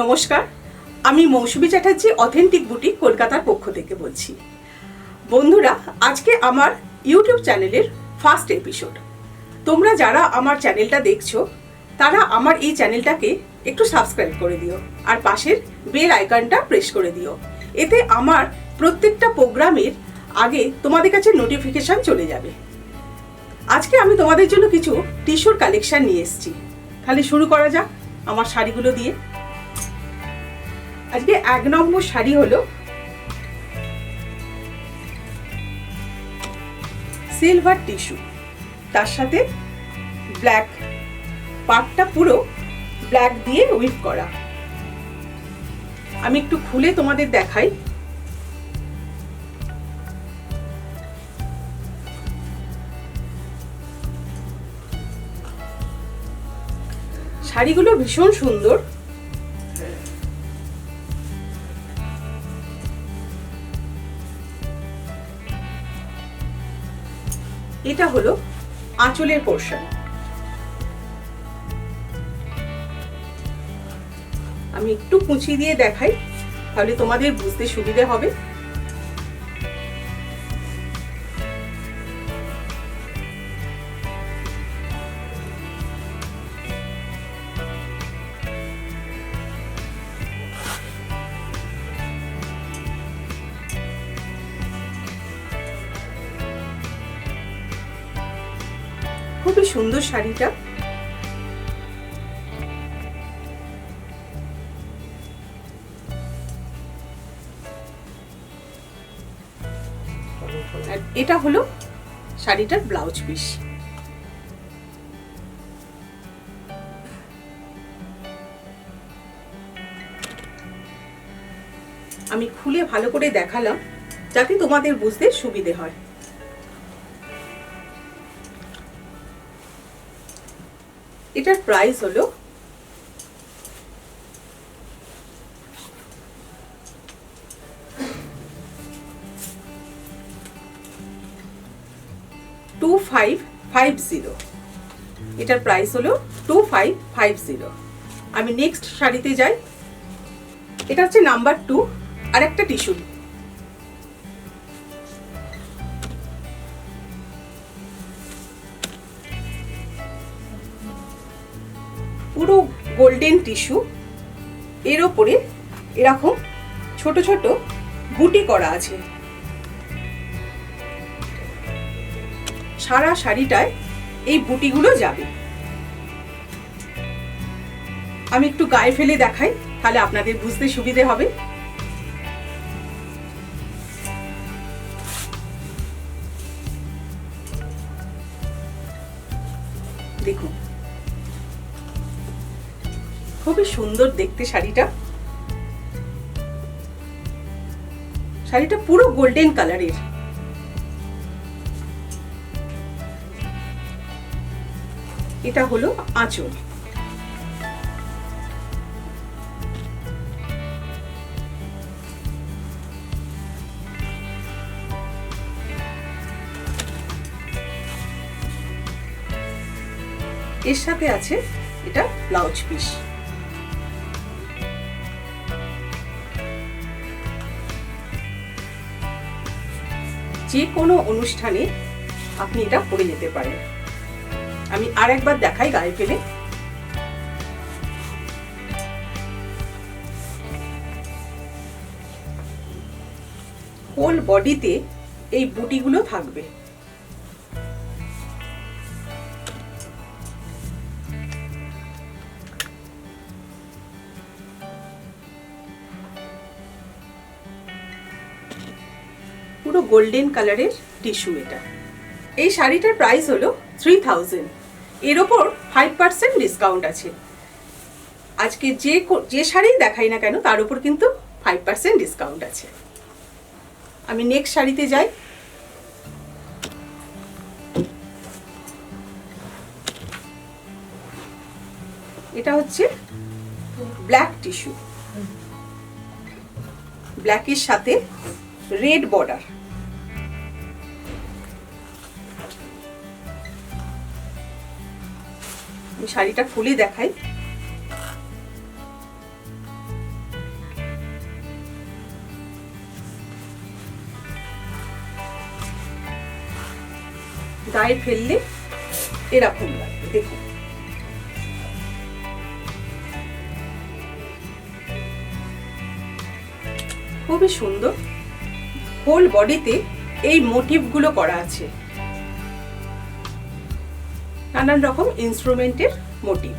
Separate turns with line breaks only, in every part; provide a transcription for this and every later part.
নমস্কার, আমি মৌসুমী Chatterjee authentic boutique কলকাতার পক্ষ থেকে বলছি। বন্ধুরা, আজকে আমার ইউটিউব চ্যানেলের ফার্স্ট এপিসোড। তোমরা যারা আমার চ্যানেলটা দেখছো তারা আমার এই চ্যানেলটাকে একটু সাবস্ক্রাইব করে দিও আর পাশের বেল আইকনটা প্রেস করে দিও। এতে আমার প্রত্যেকটা প্রোগ্রামের আগে তোমাদের কাছে নোটিফিকেশন চলে যাবে। আজকে আমি তোমাদের জন্য কিছু টিস্যুর কালেকশন নিয়ে এসেছি। তাহলে শুরু করা যাক আমার শাড়িগুলো দিয়ে। আজকে 1 নম্বর শাড়ি হলো সিলভার টিস্যু, তার সাথে ব্ল্যাক, পাটটা পুরো ব্ল্যাক দিয়ে উইভ করা। আমি একটু খুলে তোমাদের দেখাই। শাড়িগুলো ভীষণ সুন্দর। এটা হলো আঁচলের পোরশন। আমি একটু কুঁচি দিয়ে দেখাই, তাহলে তোমাদের বুঝতে সুবিধে হবে। খুবই সুন্দর শাড়িটা। আর এটা হলো শাড়িটার ব্লাউজ পিস। আমি খুলে ভালো করে দেখালাম যাতে তোমাদের বুঝতে সুবিধে হয়। এটার প্রাইস হলো $2550। এটার প্রাইস হলো 2550। আমি নেক্সট শাড়িতে যাই। এটা হচ্ছে নাম্বার 2 আর একটা টিস্যু। পুরো গোল্ডেন টিস্যু, এর ওপরে এরকম ছোট ছোট বুটি করা আছে। সারা শাড়িটায় এই বুটিগুলো যাবে। আমি একটু গায়ে ফেলে দেখাই, তাহলে আপনাদের বুঝতে সুবিধে হবে। দেখুন, খুবই সুন্দর দেখতে শাড়িটা। শাড়িটা পুরো গোল্ডেন কালারের। এটা হলো আঁচল। এর সাথে আছে এটা ব্লাউজ পিস। যে কোনো অনুষ্ঠানে আপনি এটা পরে যেতে পারেন। আমি আর একবার দেখাই গায়ে ফেলে। হোল বডিতে এই বুটিগুলো থাকবে। পুরো গোল্ডেন কালারের টিস্যু এটা। এই শাড়িটার প্রাইস হলো 3000। এর ওপর 5% ডিসকাউন্ট আছে। আজকে যে শাড়ি দেখাই না কেন তার উপর কিন্তু 5% ডিসকাউন্ট আছে। আমি নেক্সট শাড়িতে যাই। এটা হচ্ছে ব্ল্যাক টিস্যু, ব্ল্যাকের সাথে রেড বর্ডার। শাড়িটা খুলে দেখাই। গায়ে ফেললে এরকম লাগবে। দেখুন খুবই সুন্দর, হোল বডিতে এই মোটিভগুলো করা আছে, নানান রকম ইনস্ট্রুমেন্টের মোটিভ।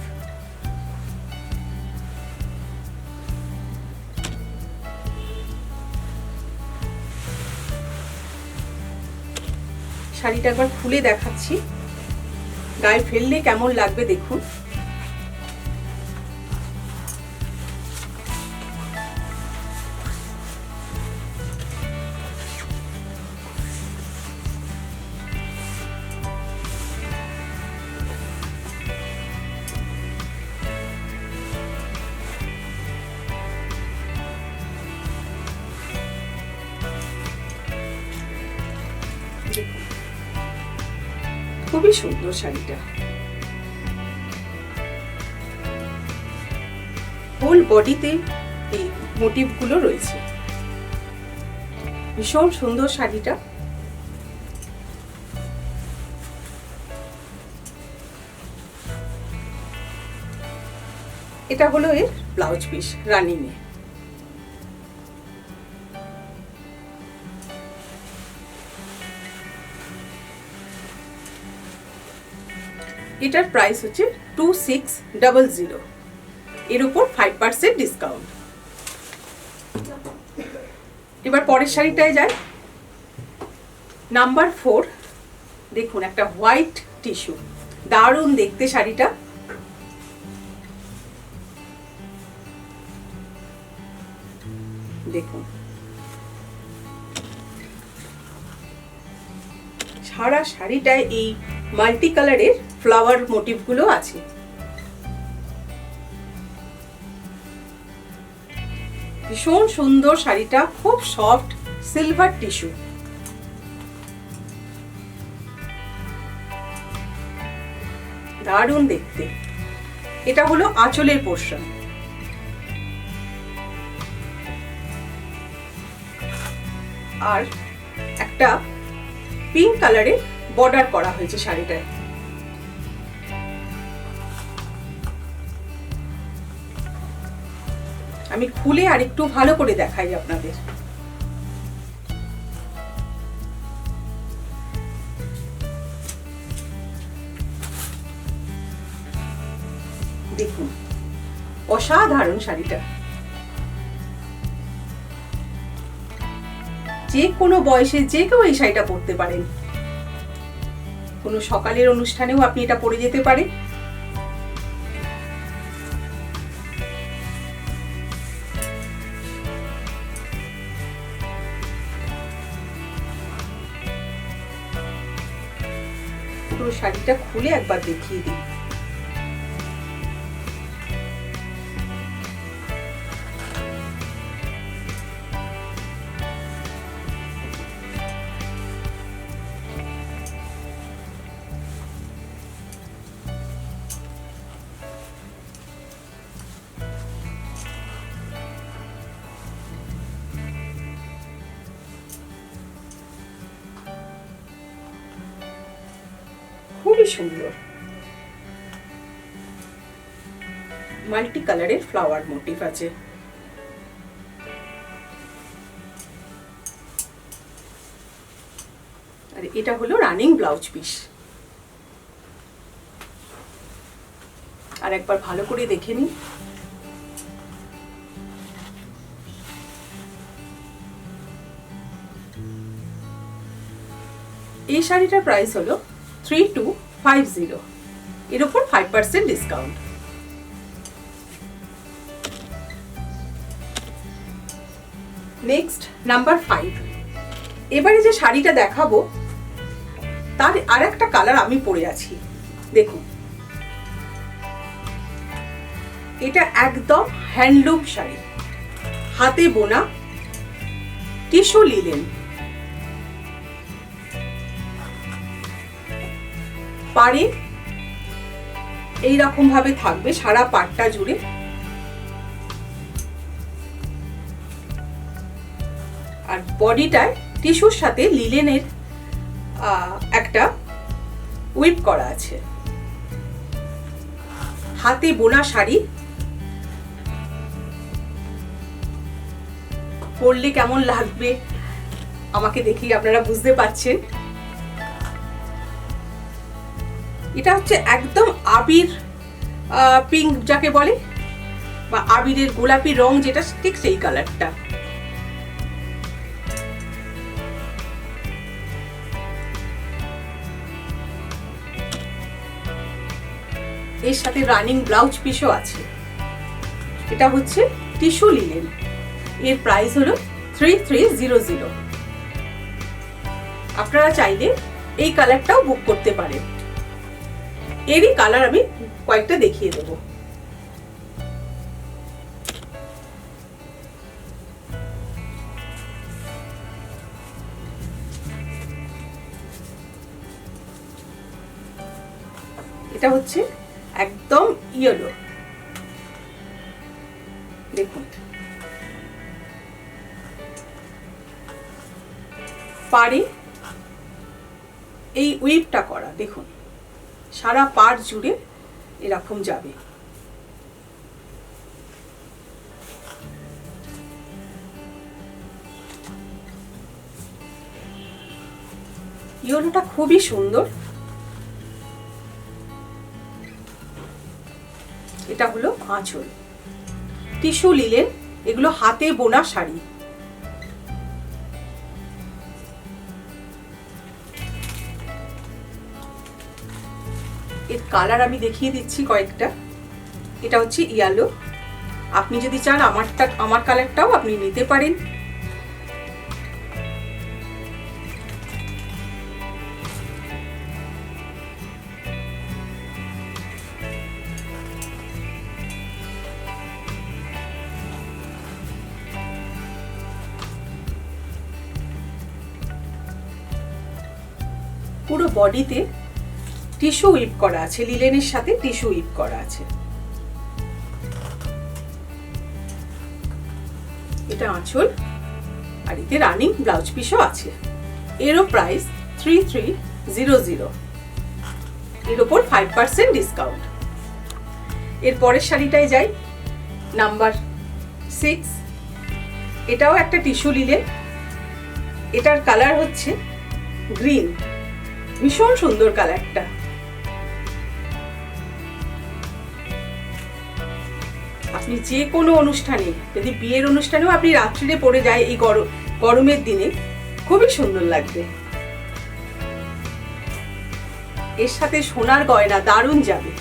শাড়িটা একবার খুলে দেখাচ্ছি, গায়ে ফেললে কেমন লাগবে দেখুন। খুবই সুন্দর শাড়িটা, হোল বডিতে এই মোটিভগুলো রয়েছে, ভীষণ সুন্দর শাড়িটা। এটা হলো এর ব্লাউজ পিস রানিং এ। এটার প্রাইস হচ্ছে 2600, এর উপর 5% ডিসকাউন্ট। এবার পরের শাড়িটায় যাই, নাম্বার 4। দেখুন একটা হোয়াইট টিস্যু, দারুণ দেখতে শাড়িটা। দেখুন সারা শাড়িটায় এই মাল্টি কালারের ফ্লাওয়ার মোটিভগুলো আছে। ভীষণ সুন্দর শাড়িটা, খুব সফট সিলভার টিস্যু। দারুণ দেখতে। এটা হলো আঁচলের পোর্শন। আর একটা পিঙ্ক কালারের বর্ডার করা হয়েছে শাড়িটায়। আমি খুলে আর একটু ভালো করে দেখাই আপনাদের। দেখুন অসাধারণ শাড়িটা, যে কোনো বয়সে যে কেউ এই শাড়িটা পরতে পারেন। কোনো সকালের অনুষ্ঠানেও আপনি এটা পরে যেতে পারেন। পুরো শাড়িটা খুলে একবার দেখিয়ে দিই। খুবই সুন্দর মাল্টি কালারের ফ্লাওয়ার মোটিভ আছে। আর এটা হলো রানিং ব্লাউজ পিস। আর একবার ভালো করে দেখে নিন। এই শাড়িটার প্রাইস হলো 3250, এর উপর 5% ডিসকাউন্ট। Next number 5। এবারে যে শাড়িটা দেখাবো তার আর একটা কালার আমি পরে আছি। দেখুন এটা একদম হ্যান্ডলুম শাড়ি, হাতে বোনা টিস্যু লিলেন। পাড়ে এইরকম ভাবে থাকবে সারা পাটটা জুড়ে। আর বডিটায় টিস্যুর সাথে লিলেনের একটা উইপ করা আছে, হাতে বোনা শাড়ি। পরলে কেমন লাগবে আমাকে দেখি আপনারা বুঝতে পারছেন। এটা হচ্ছে একদম আবির পিঙ্ক যাকে বলে, বা আবিরের গোলাপি রং যেটা, ঠিক সেই কালারটা। এর সাথে রানিং ব্লাউজ পিসও আছে। এটা হচ্ছে টিস্যু লিনেন, এর প্রাইস হলো 3300। আপনারা চাইলে এই কালারটাও বুক করতে পারেন। এরই কালার আমি কয়েকটা দেখিয়ে দেব। এটা হচ্ছে একদম ইয়েলো, দেখুন পাড়ে এই উইপটা করা, দেখুন সারা পাড় জুড়ে এরকম যাবে। ইয়েলোটা খুবই সুন্দর। এটা হলো আঁচল, টিস্যু লিনেন, এগুলো হাতে বোনা শাড়ি। এর কালার আমি দেখিয়ে দিচ্ছি কয়েকটা। এটা হচ্ছে ইয়েলো, আপনি যদি চান আমার কালারটাও আপনি নিতে পারেন। পুরো বডিতে টিস্যু উইপ করা আছে, লিলেনের সাথে টিস্যু উইপ করা আছে। এটা আঁচল, আর এতে রানিং ব্লাউজ পিসও আছে। এরও প্রাইস 3300, এর উপর 5% ডিসকাউন্ট। এর পরের শাড়িটায় যাই, নাম্বার 6। এটাও একটা টিস্যু লিনেন, এটার কালার হচ্ছে গ্রিন, ভীষণ সুন্দর কালারটা। আপনি যে কোনো অনুষ্ঠানে, যদি বিয়ের অনুষ্ঠানেও আপনি রাত্রিরে পরে যায় এই গরমের দিনে, খুবই সুন্দর লাগবে। এর সাথে সোনার গয়না দারুণ যাবে।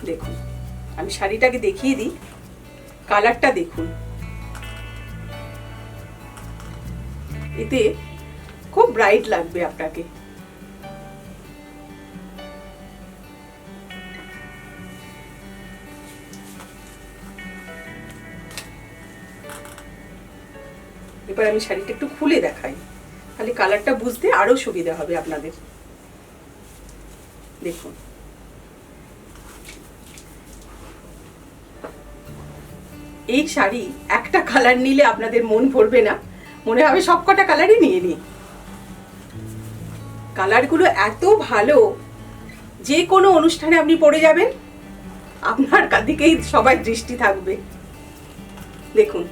দেখুন আমি শাড়িটাকে দেখিয়ে দিই, কালারটা দেখুন, এতে খুব ব্রাইট লাগবে আপনাকে। এবার আমি শাড়িটা একটু খুলে দেখাই, তাহলে কালারটা বুঝতে আরো সুবিধা হবে আপনাদের। দেখুন এই শাড়ি একটা কালার নিলে আপনাদের মন ভরবে না, মনে হবে সবকটা কালারই নিয়ে নিই। কালারগুলো এত ভালো, যে কোনো অনুষ্ঠানে আপনি পরে যাবেন, আপনার দিকেই সবাই দৃষ্টি থাকবে। দেখুন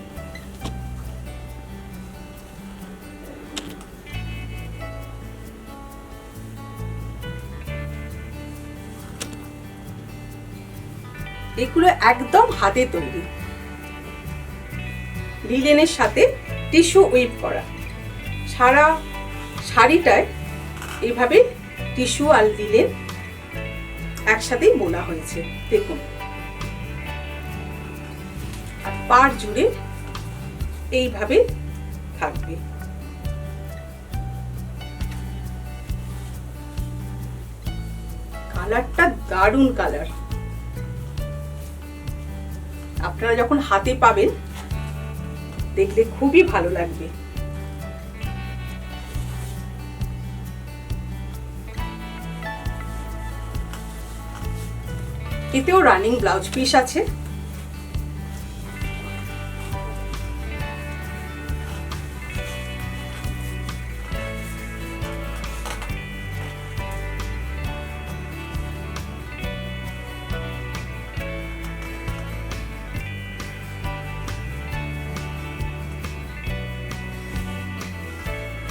এগুলো একদম হাতে তৈরি, লিলেনের সাথে টিস্যু উইপ করা। সারা শাড়িটায় এইভাবে টিস্যু আর লিলেন একসাথেই বোনা হয়েছে, দেখুন। আর পাড় জুড়ে এইভাবে থাকবে। কালারটা দারুণ কালার। আপনারা যখন হাতে পাবেন দেখলে খুবই ভালো লাগবে। এতেও রানিং ব্লাউজ পিস আছে।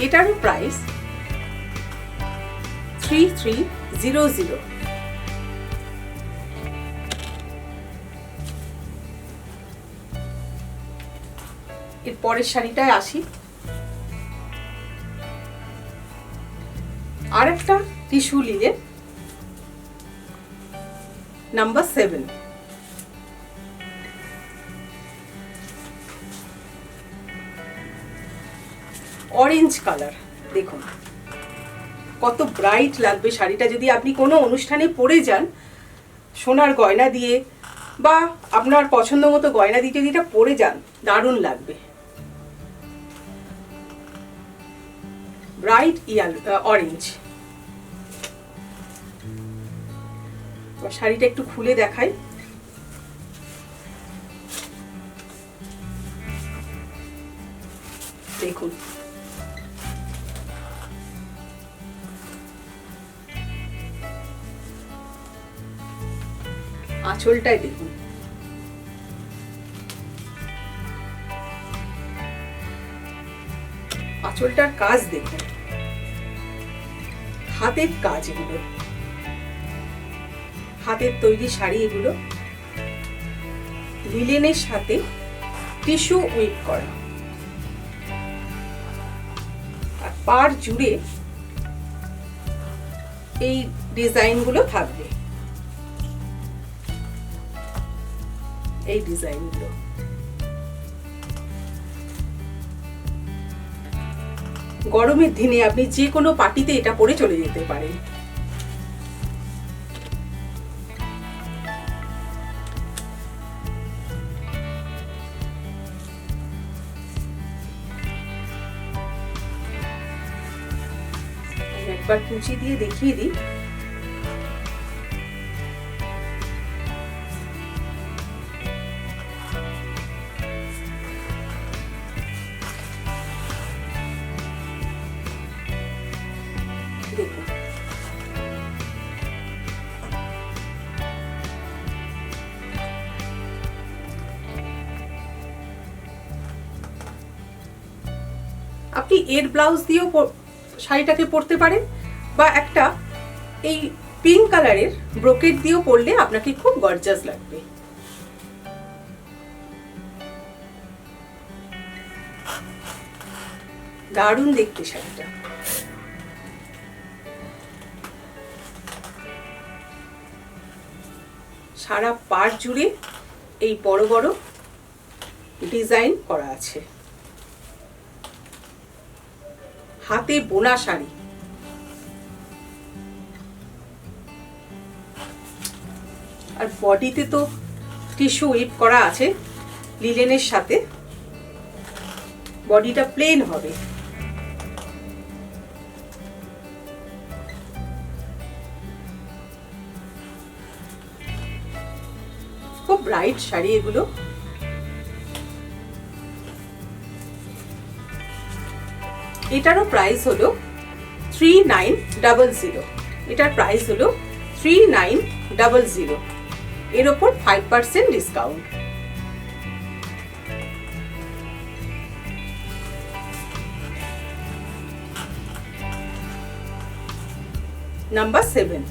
এটারও প্রাইস 3300। এর পরের শাড়িটায় আসি। আর একটা tissue linen number 7। Orange colour, দেখুন কত ব্রাইট লাগবে শাড়িটা। যদি আপনি কোনো অনুষ্ঠানে পরে যান সোনার গয়না দিয়ে বা আপনার পছন্দ মতো গয়না দিয়ে যদি এটা পরে যান, দারুণ লাগবে। Bright orange. শাড়িটা একটু খুলে দেখাই। দেখুন আঁচলটাই দেখুন, আঁচলটার কাজ দেখুন, হাতের কাজ, এগুলো হাতের তৈরি শাড়ি। এগুলো লিলেনের সাথে টিস্যু উইভ করা, আর পাড় জুড়ে এই ডিজাইনগুলো থাকবে। এই ডিজাইনগুলো গরমের দিনে আপনি যে কোনো পার্টিতে এটা পরে চলে যেতে পারেন। একবার কুচি দিয়ে দেখিয়ে দিই। দেখুন আপনি এর ব্লাউজ দিয়েও শাড়িটাকে পরতে পারেন, বা একটা এই পিঙ্ক কালারের ব্রোকেট দিয়েও পরলে আপনাকে খুব গর্জাস লাগবে। দারুণ দেখতে শাড়িটা। সারা পাড় জুড়ে এই বড় বড় ডিজাইন করা আছে। হাতে বোনা শাড়ি, আর বডিতে তো টিস্যু উইভ করা আছে লিলেনের সাথে। বডিটা প্লেন হবে। খুব ব্রাইট শাড়ি এগুলো। এটারও প্রাইস হলো 3900। এটার প্রাইস হলো 3900। এর ওপর 5% ডিসকাউন্ট। নাম্বার 7।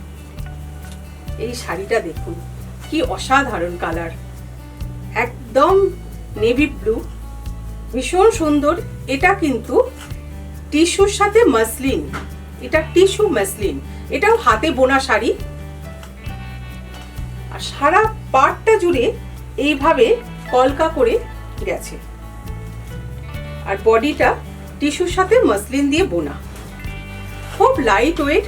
এই শাড়িটা দেখুন কি অসাধারণ কালার, একদম নেভি ব্লু, ভীষণ সুন্দর। এটা কিন্তু টিস্যুর সাথে মাসলিন, এটা টিস্যু মাসলিন, এটাও হাতে বোনা শাড়ি। আর সারা পাড়টা জুড়ে এইভাবে কলকা করে গেছে, আর বডিটা টিস্যুর সাথে মাসলিন দিয়ে বোনা, খুব লাইট ওয়েট।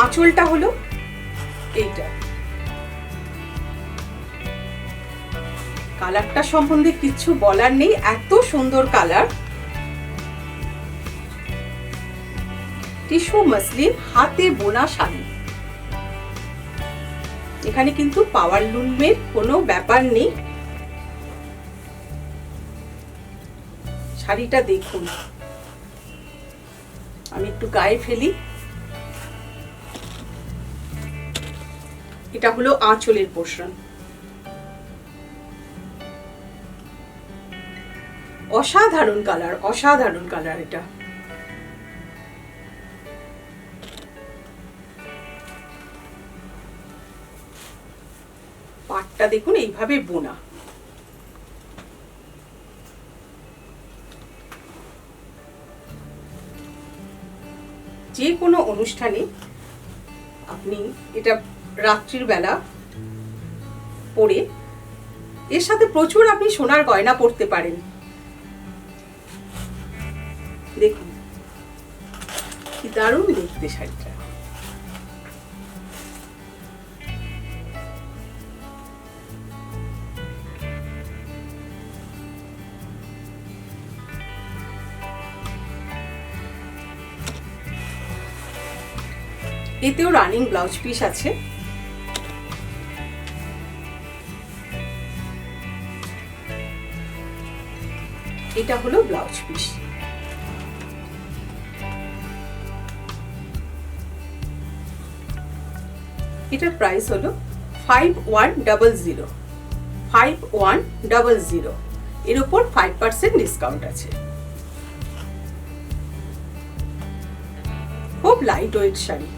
আঁচলটা হলো এইটা। কালারটা সম্বন্ধে কিছু বলার নেই, এত সুন্দর কালার। টিস্যু মাসলিন হাতে বোনা শাড়ি। এখানে কিন্তু পাওয়ার লুমের কোনো ব্যাপার নেই। শাড়িটা দেখুন, আমি একটু গায়ে ফেলি। এটা হলো আঁচলের পোর্শন। অসাধারণ কালার, অসাধারণ কালার এটা। পাটটা দেখুন এইভাবে বোনা। যে কোনো অনুষ্ঠানে আপনি এটা রাত্রির বেলা পরে এর সাথে প্রচুর আপনি সোনার গয়না পরতে পারেন। দেখুন কি দারুণ দেখতে শাড়িটা। এতেও রানিং ব্লাউজ পিস আছে। এটা হলো ব্লাউজ পিস। এটার প্রাইস হলো 5100, 5100। এর উপর 5% ডিসকাউন্ট আছে। খুব লাইট ওয়েট শাড়ি।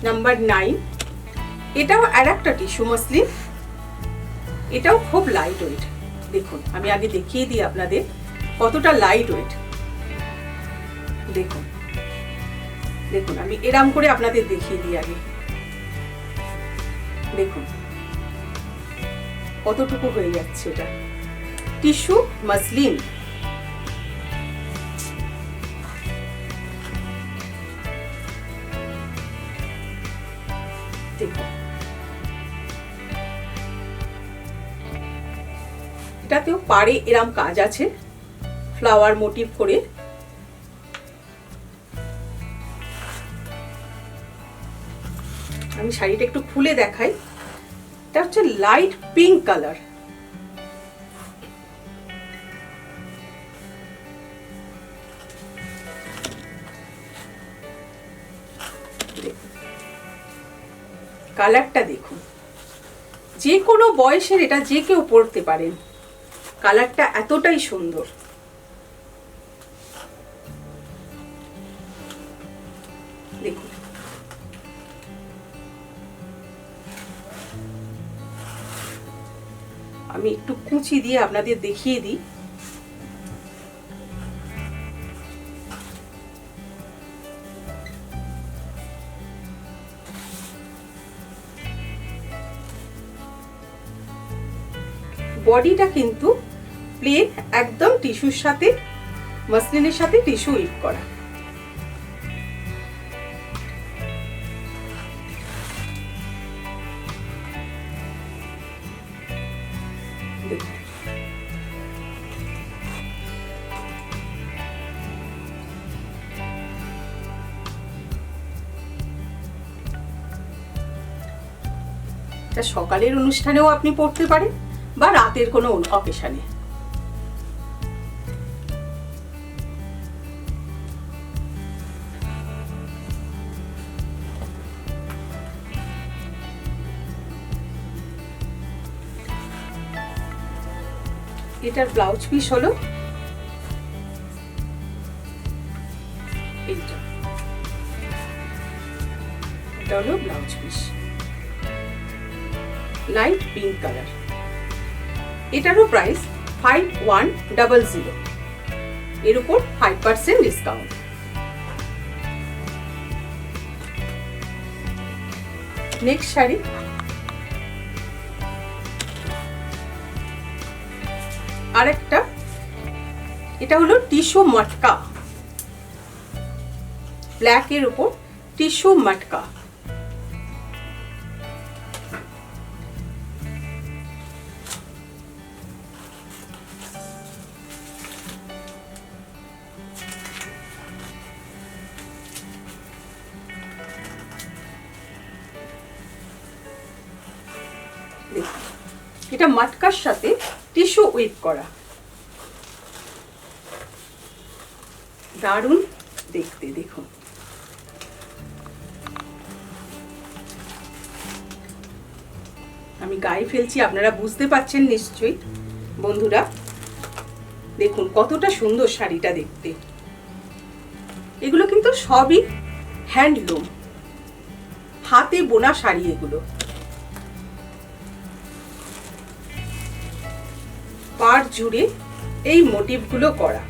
নাম্বার 9, এটাও আর একটা টিস্যু মসলিন। এটাও খুব লাইট ওয়েট। দেখুন আমি আগে দেখিয়ে দিই আপনাদের কতটা লাইট ওয়েট। দেখুন দেখুন আমি এরাম করে আপনাদের দেখিয়ে দিই আগে। দেখুন কতটুকু হয়ে যাচ্ছে। এটা টিস্যু মসলিন। দেখুন এটাতেও পাড়ে এরম কাজ আছে ফ্লাওয়ার মোটিভ করে। আমি শাড়িটা একটু খুলে দেখাই। এটা হচ্ছে লাইট পিঙ্ক কালার। কালারটা দেখুন, যে কোনো বয়সের এটা যে কেউ পরতে পারেন। কালারটা এতটাই সুন্দর। দেখুন আমি একটু কুচি দিয়ে আপনাদের দেখিয়ে দিই। বডিটা কিন্তু প্লেন, একদম টিস্যুর সাথে মসলিনের সাথে টিস্যু উইভ করা। সকালের অনুষ্ঠানেও আপনি পড়তে পারেন বা রাতের কোনো অকেশনে। এটার ব্লাউজ পিস হলো এইটা। এটা হলো blouse piece, light pink colour. এটারও প্রাইস 5100। এর উপর 5% ডিসকাউন্ট। নেক্সট শাড়ি, আরেকটা। এটা হলো টিস্যু মটকা, ব্ল্যাক এর উপর টিস্যু মটকা। এটা মটকার সাথে টিস্যু উইভ করা, দারুণ দেখতে। দেখুন আমি গায়ে ফেলছি, আপনারা বুঝতে পারছেন নিশ্চয়ই। বন্ধুরা দেখুন কতটা সুন্দর শাড়িটা দেখতে। এগুলো কিন্তু সবই হ্যান্ডলুম, হাতে বোনা শাড়ি এগুলো। পাড় জুড়ে এই মোটিভগুলো করা।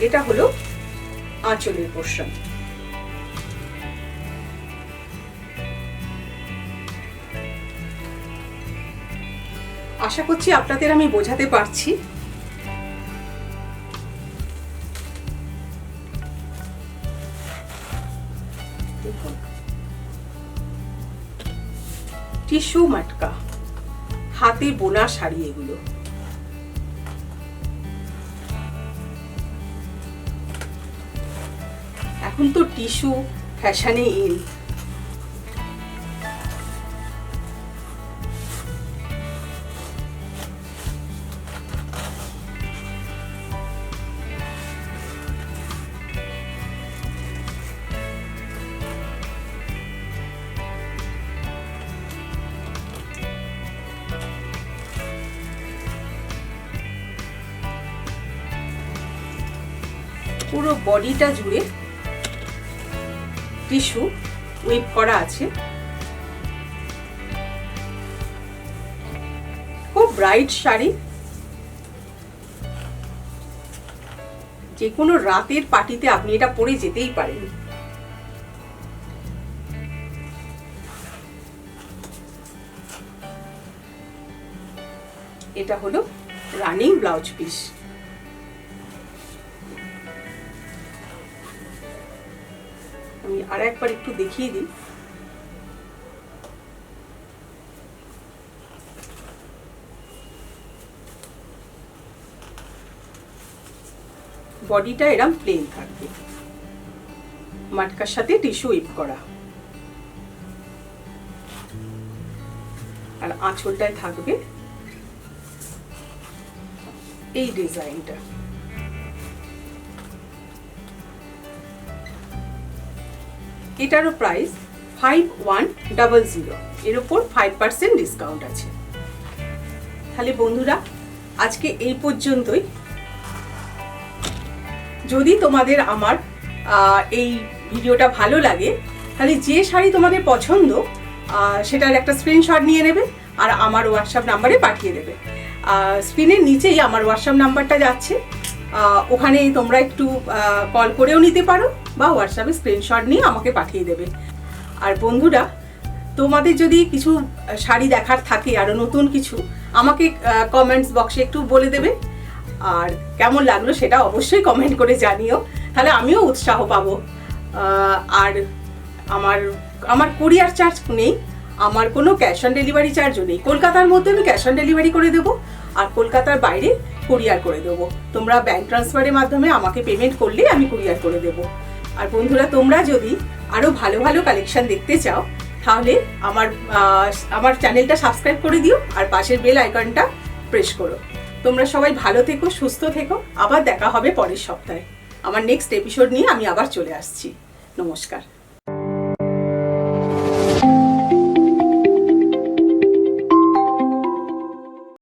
এটা হলো আঁচলের পোরশন। আশা করছি আপনাদের আমি বোঝাতে পারছি। দেখুন টিস্যু মাটকা, হাতে বোনা শাড়ি এগুলো। এখন তো টিস্যু ফ্যাশনে ইন। পুরো বডিটা জুড়ে টিস্যু উইভ করা আছে। খুব ব্রাইট শাড়ি, যে কোনো রাতের পার্টিতে আপনি এটা পরে যেতেই পারেন। এটা হলো রানিং ব্লাউজ পিস। আমি আর একবার একটু দেখিয়ে দিই। বডিটা এরম প্লেন থাকবে, মাটকার সাথে টিস্যু উইভ করা, আর আঁচলটায় থাকবে এই ডিজাইনটা। এটারও প্রাইস 5100, এর উপর 5% ডিসকাউন্ট আছে। তাহলে বন্ধুরা আজকে এই পর্যন্তই। যদি তোমাদের আমার এই ভিডিওটা ভালো লাগে, তাহলে যে শাড়ি তোমাদের পছন্দ সেটার একটা স্ক্রিনশট নিয়ে নেবে আর আমার হোয়াটসঅ্যাপ নাম্বারে পাঠিয়ে দেবে। স্ক্রিনের নিচেই আমার হোয়াটসঅ্যাপ নাম্বারটা যাচ্ছে, ওখানে তোমরা একটু কল করেও নিতে পারো বা হোয়াটসঅ্যাপে স্ক্রিনশট নিয়ে আমাকে পাঠিয়ে দেবে। আর বন্ধুরা তোমাদের যদি কিছু শাড়ি দেখার থাকে আরও নতুন কিছু, আমাকে কমেন্টস বক্সে একটু বলে দেবে। আর কেমন লাগলো সেটা অবশ্যই কমেন্ট করে জানিও, তাহলে আমিও উৎসাহ পাবো। আর আমার কুরিয়ার চার্জ নেই, আমার কোনো ক্যাশ অন ডেলিভারি চার্জও নেই। কলকাতার মধ্যে আমি ক্যাশ অন ডেলিভারি করে দেবো, আর কলকাতার বাইরে কুরিয়ার করে দেবো। তোমরা ব্যাংক ট্রান্সফারের মাধ্যমে আমাকে পেমেন্ট করলে আমি কুরিয়ার করে দেবো। আর বন্ধুরা তোমরা যদি আরও ভালো ভালো কালেকশন দেখতে চাও, তাহলে আমার চ্যানেলটা সাবস্ক্রাইব করে দিও আর পাশের বেল আইকনটা প্রেস করো। তোমরা সবাই ভালো থেকো, সুস্থ থেকো। আবার দেখা হবে পরের সপ্তাহে। আমার নেক্সট এপিসোড নিয়ে আমি আবার চলে আসছি। নমস্কার।